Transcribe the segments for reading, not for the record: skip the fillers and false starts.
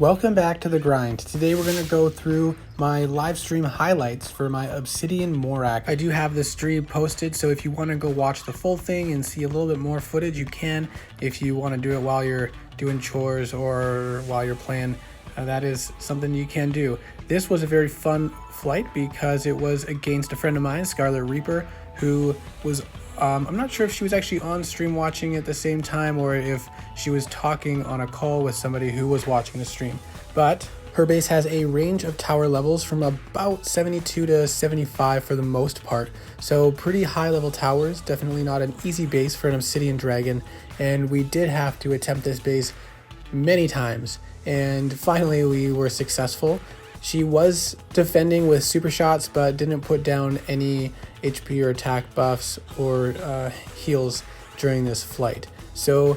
Welcome back to the grind. Today we're going to go through my live stream highlights for my Obsidian Morak. I do have the stream posted, so if you want to go watch the full thing and see a little bit more footage, you can. If you want to do it while you're doing chores or while you're playing, that is something you can do. This was a very fun flight because it was against a friend of mine, Scarlet Reaper, who was I'm not sure if she was actually on stream watching at the same time or if she was talking on a call with somebody who was watching the stream. But her base has a range of tower levels from about 72 to 75 for the most part. So pretty high level towers, definitely not an easy base for an Obsidian Dragon. And we did have to attempt this base many times. And finally we were successful. She was defending with super shots, but didn't put down any HP or attack buffs or heals during this flight. So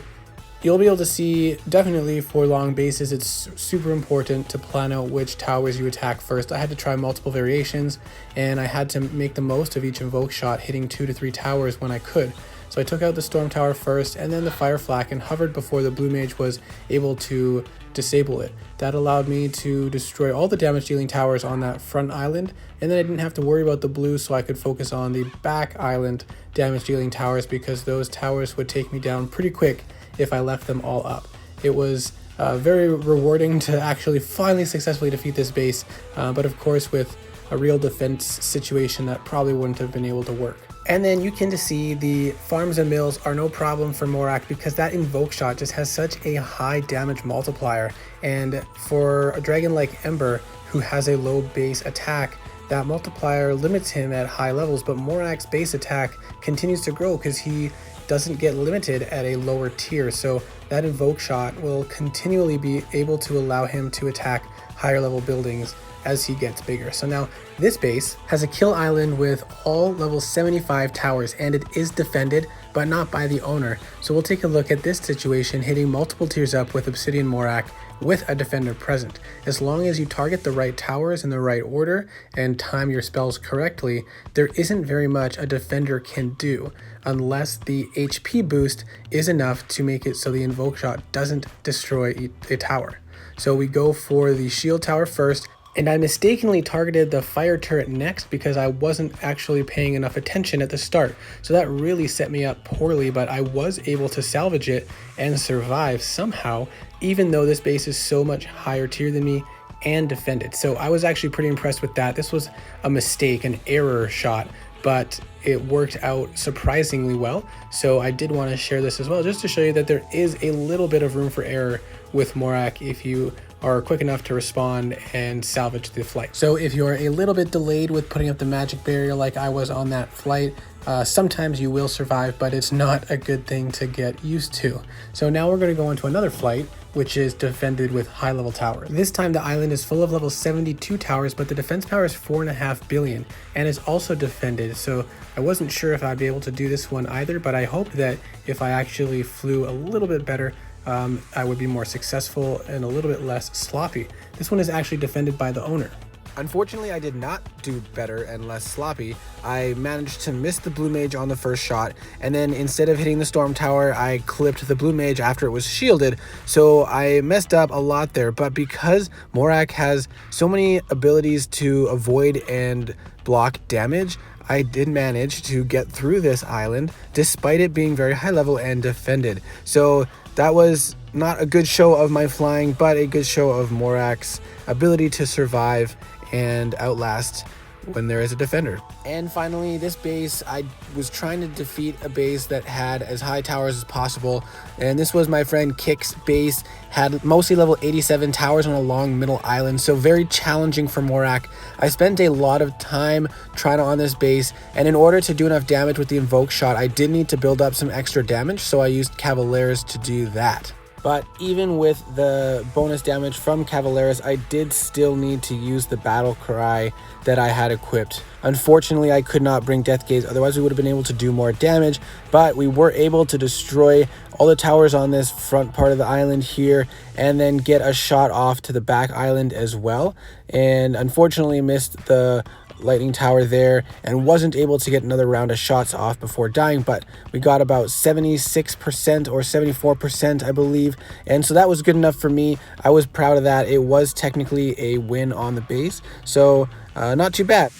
you'll be able to see, definitely for long bases, it's super important to plan out which towers you attack first. I had to try multiple variations, and I had to make the most of each invoke shot, hitting 2 to 3 towers when I could. So I took out the storm tower first, and then the fire flak, and hovered before the blue mage was able to disable it. That allowed me to destroy all the damage dealing towers on that front island, and then I didn't have to worry about the blue, so I could focus on the back island damage dealing towers, because those towers would take me down pretty quick if I left them all up. It was very rewarding to actually finally successfully defeat this base, but of course with a real defense situation that probably wouldn't have been able to work. And then you can just see the farms and mills are no problem for Morak because that invoke shot just has such a high damage multiplier. And for a dragon like Ember, who has a low base attack, that multiplier limits him at high levels, but Morak's base attack continues to grow because he doesn't get limited at a lower tier. So that invoke shot will continually be able to allow him to attack higher level buildings as he gets bigger. So now this base has a kill island with all level 75 towers, and it is defended, but not by the owner. So we'll take a look at this situation, hitting multiple tiers up with Obsidian Morak with a defender present. As long as you target the right towers in the right order and time your spells correctly, there isn't very much a defender can do unless the HP boost is enough to make it so the invoke shot doesn't destroy a tower. So we go for the shield tower first, and I mistakenly targeted the fire turret next because I wasn't actually paying enough attention at the start. So that really set me up poorly, but I was able to salvage it and survive somehow, even though this base is so much higher tier than me and defended. So I was actually pretty impressed with that. This was a mistake, an error shot, but it worked out surprisingly well. So I did want to share this as well, just to show you that there is a little bit of room for error with Morak if you are quick enough to respond and salvage the flight. So if you're a little bit delayed with putting up the magic barrier like I was on that flight, sometimes you will survive, but it's not a good thing to get used to. So now we're going to go into another flight, which is defended with high level towers. This time the island is full of level 72 towers, but the defense power is 4.5 billion and is also defended. So I wasn't sure if I'd be able to do this one either, but I hope that if I actually flew a little bit better, I would be more successful and a little bit less sloppy. This one is actually defended by the owner. Unfortunately, I did not do better and less sloppy. I managed to miss the blue mage on the first shot, and then instead of hitting the storm tower, I clipped the blue mage after it was shielded, so I messed up a lot there. But because Morak has so many abilities to avoid and block damage, I did manage to get through this island despite it being very high level and defended. So that was not a good show of my flying, but a good show of Morak's ability to survive and outlast when there is a defender. And finally, this base, I was trying to defeat a base that had as high towers as possible, and this was my friend Kick's base, had mostly level 87 towers on a long middle island, so very challenging for Morak. I spent a lot of time trying on this base, and in order to do enough damage with the invoke shot, I did need to build up some extra damage, so I used Cavaleris to do that. But even with the bonus damage from Cavaleris, I did still need to use the battle cry that I had equipped. Unfortunately, I could not bring Death Gaze, otherwise we would have been able to do more damage, but we were able to destroy all the towers on this front part of the island here, and then get a shot off to the back island as well. And unfortunately missed the lightning tower there and wasn't able to get another round of shots off before dying, but we got about 76% or 74%, I believe, and so that was good enough for me. I was proud of that. It was technically a win on the base, so not too bad.